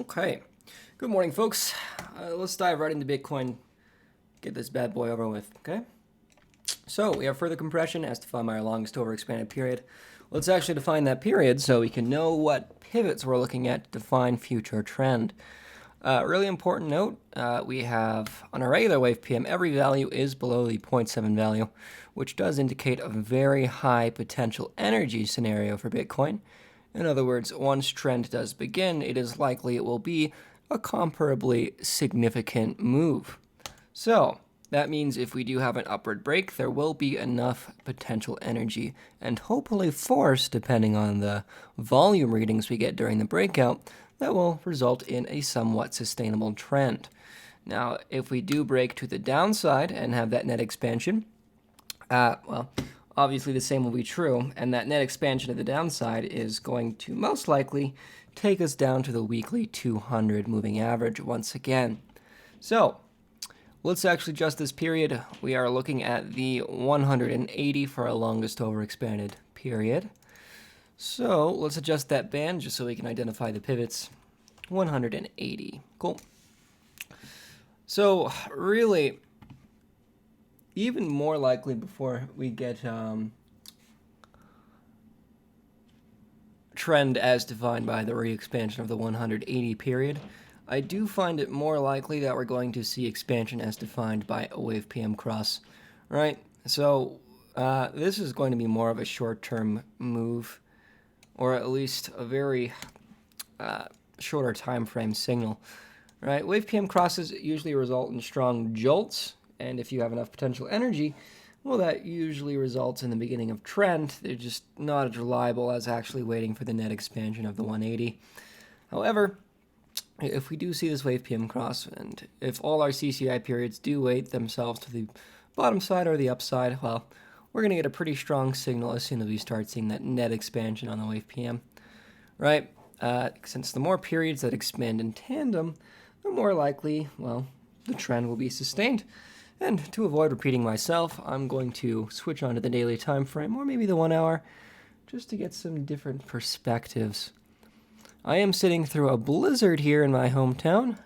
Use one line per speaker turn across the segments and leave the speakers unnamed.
Okay. Good morning, folks. Let's dive right into Bitcoin. Get this bad boy over with, okay? So we have further compression as defined by our longest overexpanded period. Let's actually define that period so we can know what pivots we're looking at to define future trend. Really important note, we have on a regular wave PM, every value is below the 0.7 value, which does indicate a very high potential energy scenario for Bitcoin. In other words, once trend does begin, it is likely it will be a comparably significant move. So that means if we do have an upward break, there will be enough potential energy and hopefully force, depending on the volume readings we get during the breakout, that will result in a somewhat sustainable trend. Now, if we do break to the downside and have that net expansion, obviously the same will be true, and that net expansion of the downside is going to most likely take us down to the weekly 200 moving average once again. So let's actually adjust this period. We are looking at the 180 for our longest overexpanded period. So let's adjust that band just so we can identify the pivots. 180. Cool. So really, even more likely before we get trend as defined by the re-expansion of the 180 period, I do find it more likely that we're going to see expansion as defined by a wave PM cross, right? So this is going to be more of a short-term move, or at least a very shorter time frame signal, right? Wave PM crosses usually result in strong jolts, and if you have enough potential energy, well, that usually results in the beginning of trend. They're just not as reliable as actually waiting for the net expansion of the 180. However, if we do see this wave PM cross, and if all our CCI periods do weight themselves to the bottom side or the upside, well, we're going to get a pretty strong signal as soon as we start seeing that net expansion on the wave PM, right? Since the more periods that expand in tandem, the more likely, well, the trend will be sustained. And to avoid repeating myself, I'm going to switch on to the daily time frame, or maybe the 1 hour, just to get some different perspectives. I am sitting through a blizzard here in my hometown.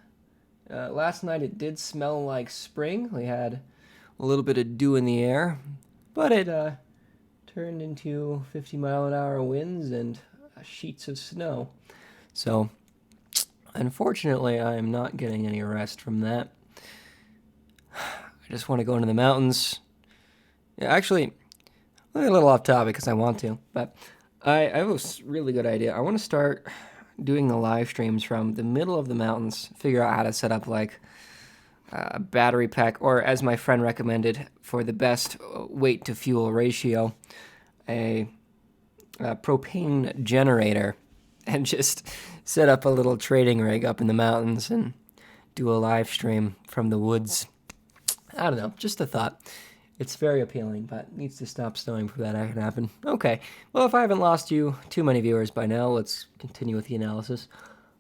Last night it did smell like spring. We had a little bit of dew in the air, but it turned into 50-mile-an-hour winds and sheets of snow. So, unfortunately, I am not getting any rest from that. I just want to go into the mountains. Yeah, actually, I'm a little off topic because I want to, but I have a really good idea. I want to start doing the live streams from the middle of the mountains, figure out how to set up like a battery pack, or as my friend recommended, for the best weight to fuel ratio, a propane generator, and just set up a little trading rig up in the mountains and do a live stream from the woods. I don't know, just a thought. It's very appealing, but it needs to stop snowing for that to happen. Okay, well, if I haven't lost you too many viewers by now, let's continue with the analysis.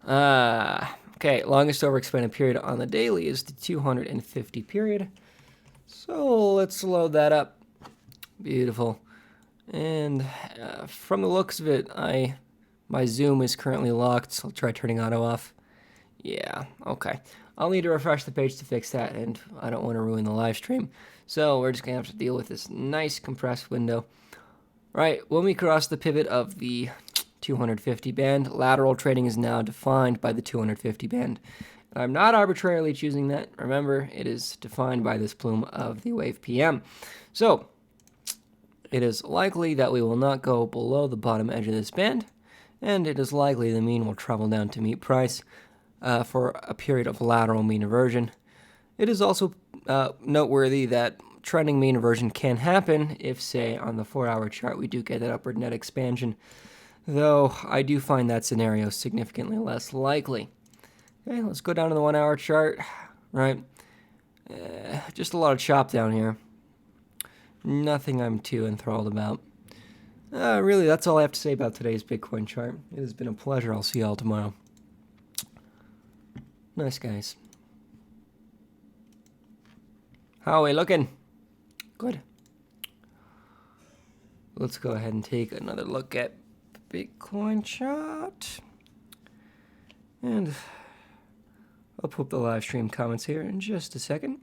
Okay, longest overexpanded period on the daily is the 250 period. So let's load that up. Beautiful. And from the looks of it, my Zoom is currently locked, so I'll try turning auto off. Yeah, okay. I'll need to refresh the page to fix that, and I don't want to ruin the live stream. So we're just going to have to deal with this nice compressed window. Right, when we cross the pivot of the 250 band, lateral trading is now defined by the 250 band. I'm not arbitrarily choosing that. Remember, it is defined by this plume of the wave PM. So it is likely that we will not go below the bottom edge of this band, and it is likely the mean will travel down to meet price for a period of lateral mean inversion. It is also noteworthy that trending mean inversion can happen if, say, on the 4-hour chart we do get that upward net expansion, though I do find that scenario significantly less likely. Okay, let's go down to the 1-hour chart. Right, just a lot of chop down here. Nothing I'm too enthralled about. Really, that's all I have to say about today's Bitcoin chart. It has been a pleasure. I'll see you all tomorrow. Nice guys. How are we looking? Good. Let's go ahead and take another look at the Bitcoin chart. And I'll pull up the live stream comments here in just a second.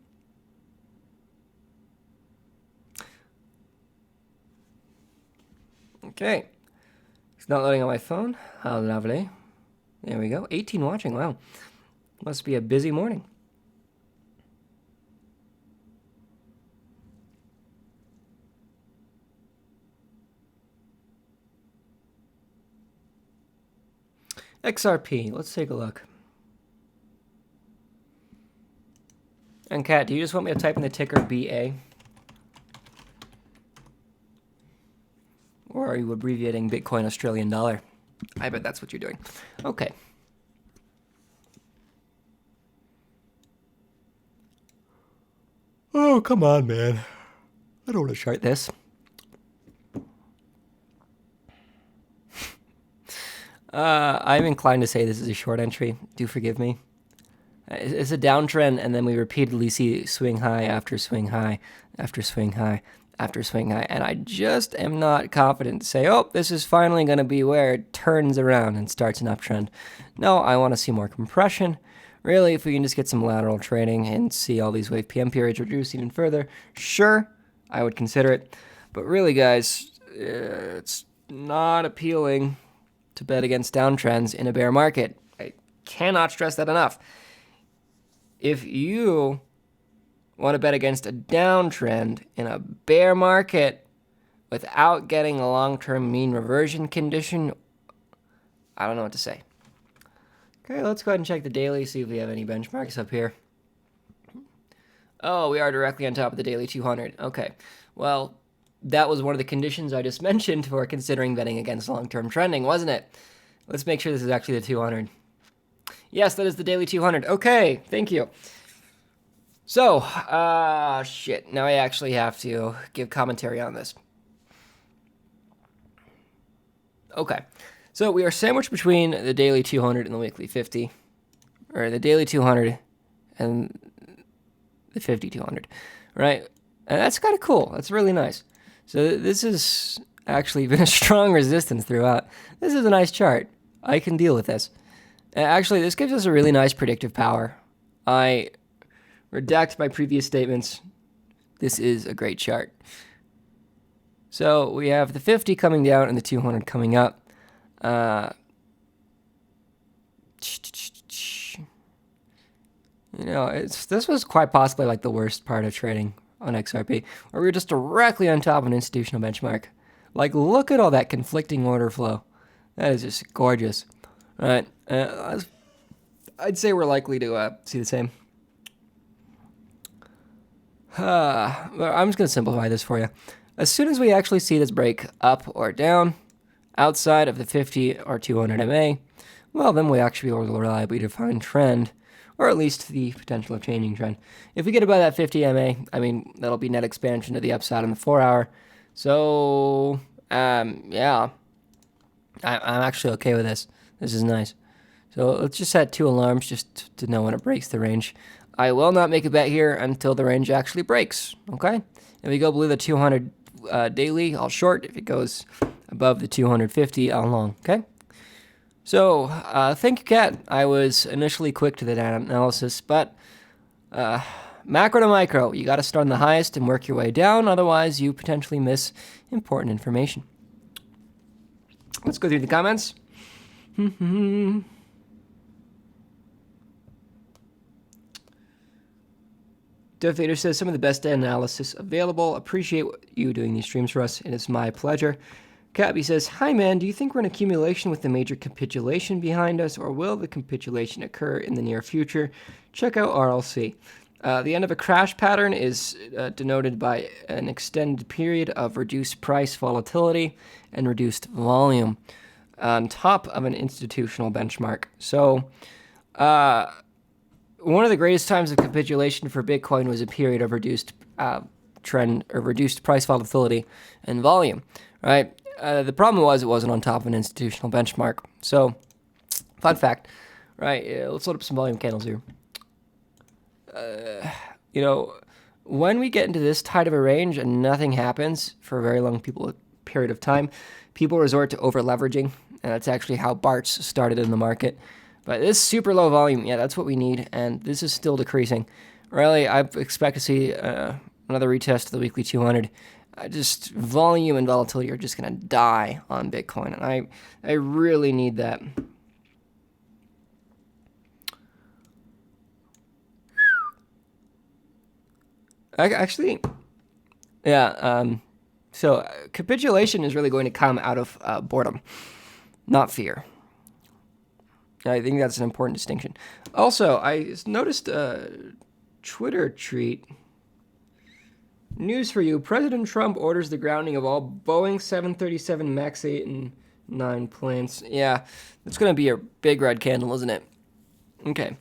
Okay. It's not loading on my phone. How lovely. There we go. 18 watching. Wow. Must be a busy morning. XRP. Let's take a look. And Kat, do you just want me to type in the ticker BA? Or are you abbreviating Bitcoin Australian dollar? I bet that's what you're doing. Okay. Oh, come on, man. I don't want to chart this. I'm inclined to say this is a short entry. Do forgive me. It's a downtrend, and then we repeatedly see swing high after swing high after swing high after swing high. And I just am not confident to say, oh, this is finally going to be where it turns around and starts an uptrend. No, I want to see more compression. Really, if we can just get some lateral trading and see all these wave PM periods reduce even further, sure, I would consider it. But really, guys, it's not appealing to bet against downtrends in a bear market. I cannot stress that enough. If you want to bet against a downtrend in a bear market without getting a long-term mean reversion condition, I don't know what to say. Okay, let's go ahead and check the daily, see if we have any benchmarks up here. Oh, we are directly on top of the daily 200. Okay, well, that was one of the conditions I just mentioned for considering betting against long-term trending, wasn't it? Let's make sure this is actually the 200. Yes, that is the daily 200. Okay, thank you. So, shit. Now I actually have to give commentary on this. Okay. So we are sandwiched between the daily 200 and the weekly 50. Or the daily 200 and the 50 200. Right? And that's kind of cool. That's really nice. So this has actually been a strong resistance throughout. This is a nice chart. I can deal with this. Actually, this gives us a really nice predictive power. I redact my previous statements. This is a great chart. So we have the 50 coming down and the 200 coming up. This was quite possibly like the worst part of trading on XRP, where we were just directly on top of an institutional benchmark. Like, look at all that conflicting order flow. That is just gorgeous. All right. I'd say we're likely to see the same. I'm just going to simplify this for you. As soon as we actually see this break up or down outside of the 50 or 200 MA, well, then we actually will reliably define trend, or at least the potential of changing trend. If we get above that 50 MA, I mean, that'll be net expansion to the upside on the 4 hour. So, yeah, I'm actually okay with this. This is nice. So let's just set 2 alarms just to know when it breaks the range. I will not make a bet here until the range actually breaks, okay? If we go below the 200 daily, I'll short. If it goes above the 250, I'll long, okay? So, thank you, Kat. I was initially quick to the data analysis, but macro to micro, you got to start on the highest and work your way down. Otherwise, you potentially miss important information. Let's go through the comments. Dev Vader says, some of the best analysis available. Appreciate you doing these streams for us. It is my pleasure. Cabby says, hi man, do you think we're in accumulation with the major capitulation behind us, or will the capitulation occur in the near future? Check out RLC. The end of a crash pattern is denoted by an extended period of reduced price volatility and reduced volume on top of an institutional benchmark. So, one of the greatest times of capitulation for Bitcoin was a period of reduced trend or reduced price volatility and volume, right? The problem was it wasn't on top of an institutional benchmark. So, fun fact, right? Let's load up some volume candles here. When we get into this tight of a range and nothing happens for a very long period of time, people resort to over leveraging, and that's actually how BARTs started in the market. But this super low volume, yeah, that's what we need, and this is still decreasing. Really, I expect to see another retest of the weekly 200. Just volume and volatility are just going to die on Bitcoin, and I really need that. Actually, yeah, so capitulation is really going to come out of boredom, not fear. I think that's an important distinction. Also, I noticed a Twitter tweet. News for you. President Trump orders the grounding of all Boeing 737 MAX 8 and 9 planes. Yeah, that's going to be a big red candle, isn't it? Okay.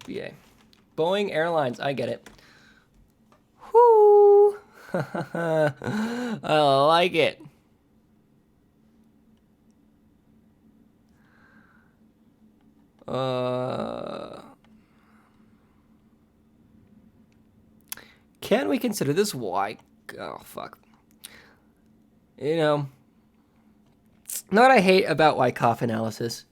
BA. Boeing Airlines. I get it. Whoo! I like it. Can we consider this Y? Oh, fuck. You know what I hate about Wyckoff analysis?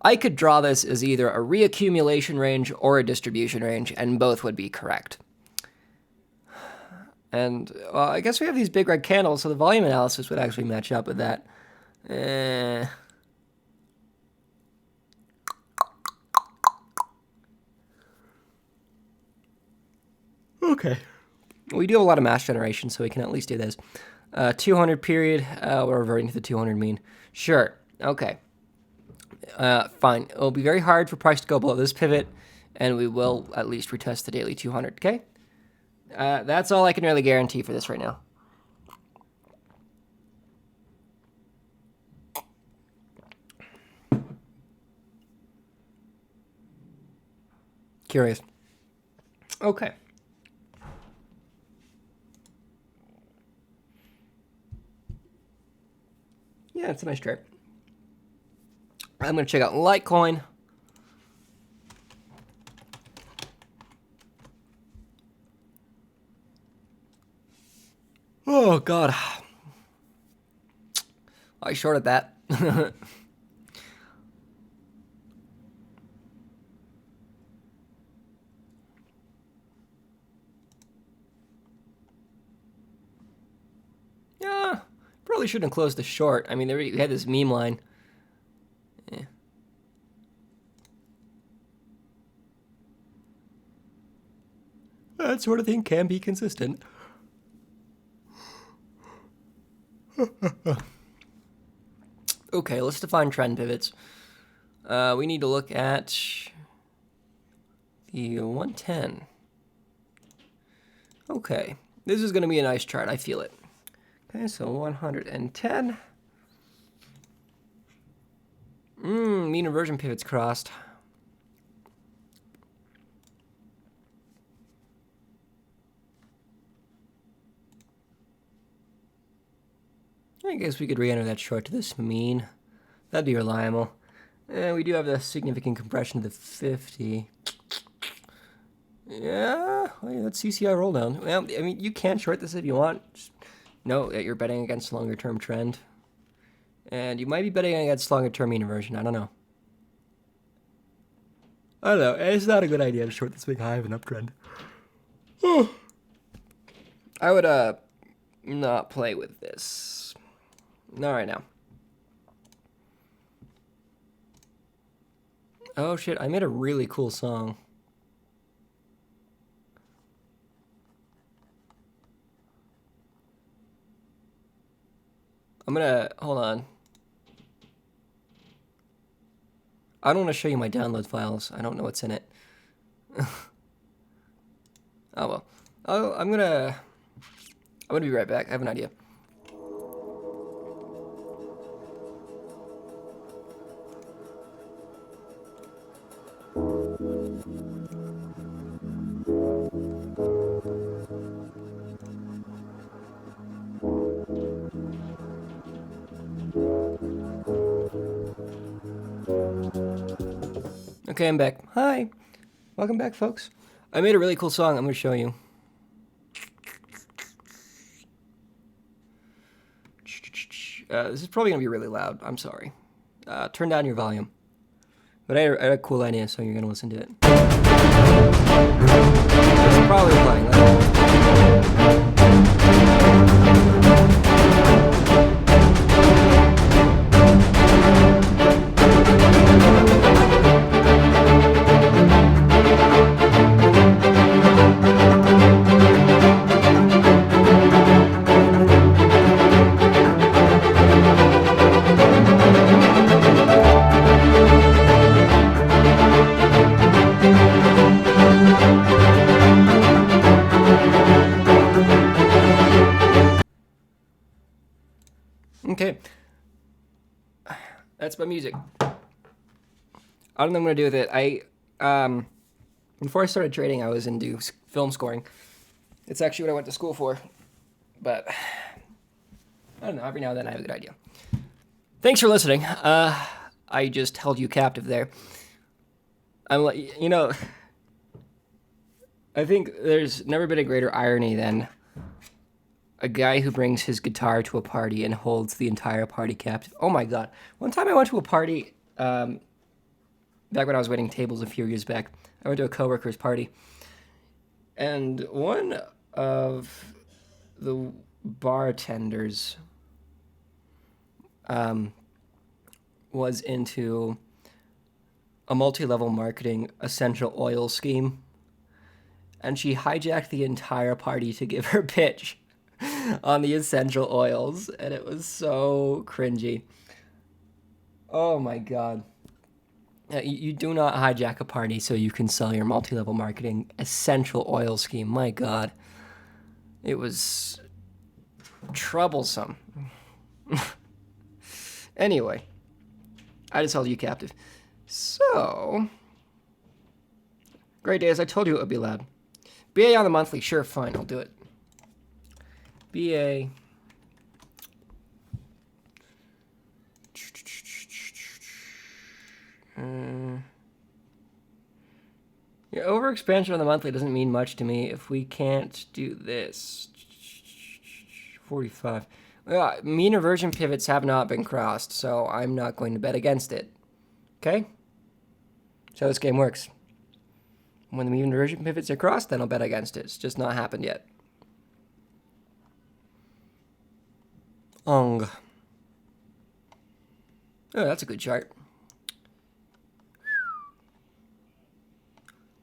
I could draw this as either a reaccumulation range or a distribution range, and both would be correct. And, well, I guess we have these big red candles, so the volume analysis would actually match up with that. Okay. We do have a lot of mass generation, so we can at least do this. 200 period, we're reverting to the 200 mean. Sure, okay. Fine. It'll be very hard for price to go below this pivot, and we will at least retest the daily 200, okay? That's all I can really guarantee for this right now. Curious. Okay. Yeah, it's a nice chart. I'm going to check out Litecoin. Oh, God. I shorted that. Yeah, probably shouldn't have closed the short. I mean, we had this meme line. Yeah. That sort of thing can be consistent. Okay, let's define trend pivots. We need to look at the 110. Okay, this is going to be a nice chart. I feel it. Okay, so 110. Mean inversion pivots crossed. I guess we could re-enter that short to this mean. That'd be reliable. We do have the significant compression of the 50. Yeah, that's CCI roll down. Well, I mean, you can short this if you want. Just know that you're betting against longer term trend. And you might be betting against longer term mean inversion. I don't know. It's not a good idea to short this big high of an uptrend. I would not play with this. Not right now. Oh shit, I made a really cool song. Hold on. I don't want to show you my download files. I don't know what's in it. Oh well. I'm gonna be right back. I have an idea. Okay, I'm back. Hi. Welcome back, folks. I made a really cool song. I'm going to show you. This is probably going to be really loud. I'm sorry. Turn down your volume. But I had a cool idea, so you're going to listen to it. It's probably playing. Okay. That's my music. I don't know what I'm going to do with it. Before I started trading, I was into film scoring. It's actually what I went to school for. But, I don't know, every now and then I have a good idea. Thanks for listening. I just held you captive there. I'm like, you know, I think there's never been a greater irony than a guy who brings his guitar to a party and holds the entire party captive. Oh my god. One time I went to a party, back when I was waiting tables a few years back, I went to a coworker's party. And one of the bartenders was into a multi-level marketing essential oil scheme. And she hijacked the entire party to give her pitch on the essential oils, and it was so cringy. Oh my god. You do not hijack a party so you can sell your multi-level marketing essential oil scheme. My god. It was troublesome. Anyway, I just held you captive. So, great day, as I told you it would be loud. BA on the monthly, sure, fine, I'll do it. BA. Yeah, overexpansion on the monthly doesn't mean much to me if we can't do this. 45. Mean reversion pivots have not been crossed, so I'm not going to bet against it. Okay? So this game works. When the mean reversion pivots are crossed, then I'll bet against it. It's just not happened yet. Oh, that's a good chart.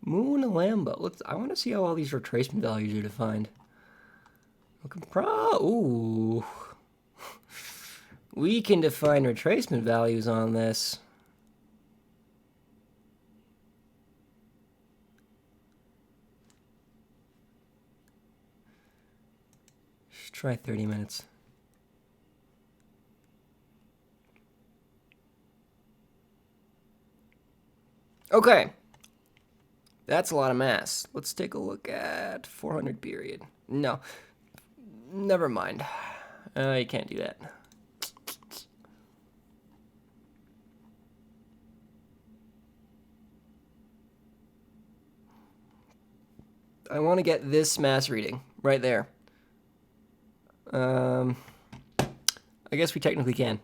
Moon Lambo. I want to see how all these retracement values are defined. Ooh. We can define retracement values on this. Let's try 30 minutes. Okay. That's a lot of mass. Let's take a look at 400 period. No. Never mind. You can't do that. I want to get this mass reading right there. I guess we technically can.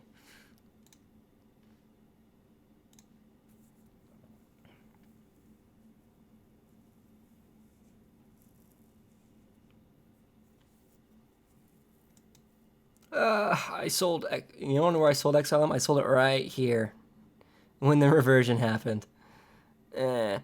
I sold, you know where I sold XLM? I sold it right here when the reversion happened. Okay.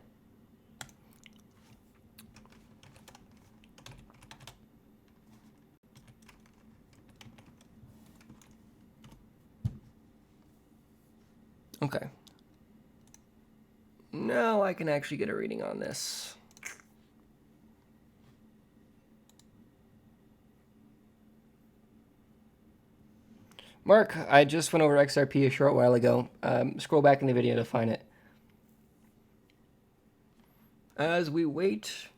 Now I can actually get a reading on this. Mark, I just went over XRP a short while ago. Scroll back in the video to find it. As we wait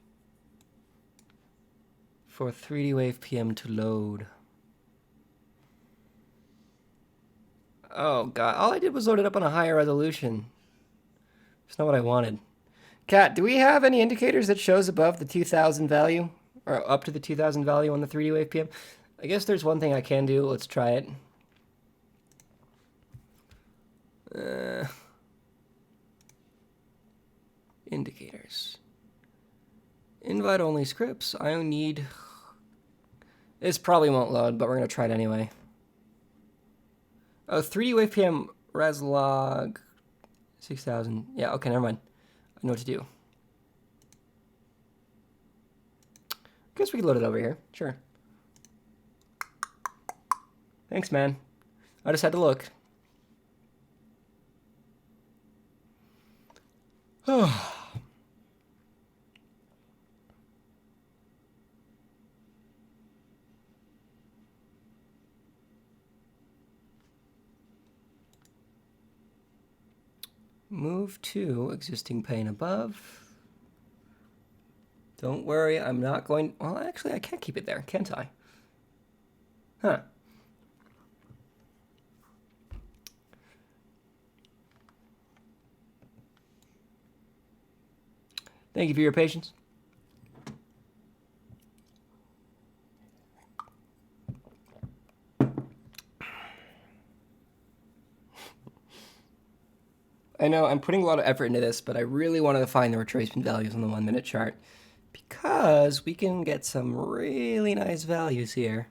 for 3D Wave PM to load. Oh god, all I did was load it up on a higher resolution. It's not what I wanted. Kat, do we have any indicators that shows above the 2000 value? Or up to the 2000 value on the 3D Wave PM? I guess there's one thing I can do. Let's try it. Indicators. Invite only scripts. I need... This probably won't load, but we're going to try it anyway. Oh, 3D WavePM res log 6000. Yeah, okay, never mind. I know what to do. Guess we can load it over here. Sure. Thanks, man. I just had to look. Move to existing pane above. Don't worry, I'm not going... Well, actually, I can't keep it there, can't I? Huh. Thank you for your patience. I know I'm putting a lot of effort into this, but I really wanted to find the retracement values on the 1 minute chart because we can get some really nice values here.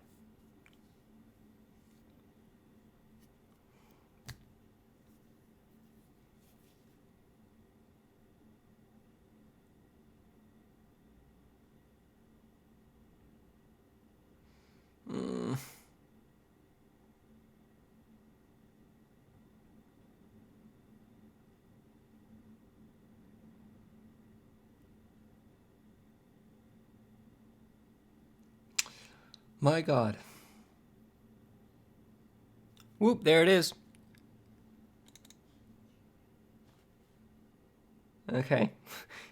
My God. Whoop, there it is. Okay.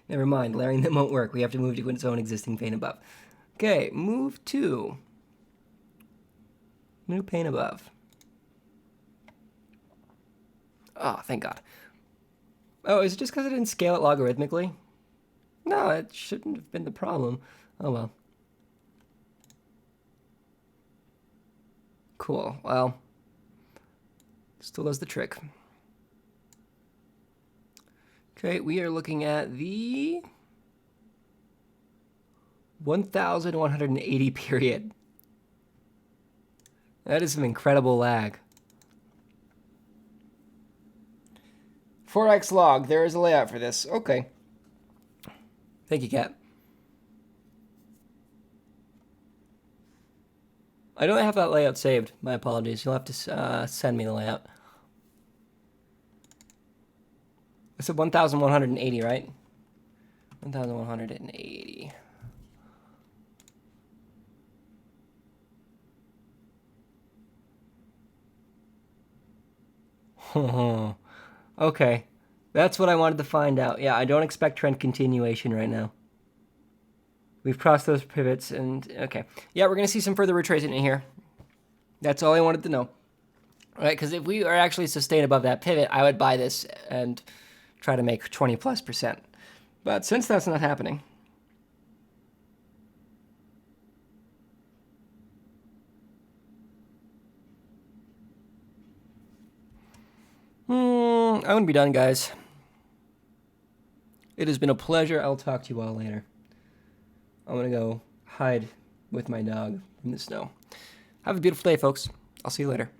Never mind, layering them won't work. We have to move to its own existing pane above. Okay, move to new pane above. Oh, thank God. Oh, is it just because I didn't scale it logarithmically? No, it shouldn't have been the problem. Oh well. Cool. Well, still does the trick. Okay, we are looking at the 1180 period. That is some incredible lag. 4x log, there is a layout for this. Okay. Thank you, Kat. I don't have that layout saved. My apologies. You'll have to send me the layout. I said 1180, right? 1180. Okay. That's what I wanted to find out. Yeah, I don't expect trend continuation right now. We've crossed those pivots and... Okay. Yeah, we're going to see some further retracement in here. That's all I wanted to know. All right, because if we are actually sustained above that pivot, I would buy this and try to make 20+%. But since that's not happening... I'm going to be done, guys. It has been a pleasure. I'll talk to you all later. I'm going to go hide with my dog in the snow. Have a beautiful day, folks. I'll see you later.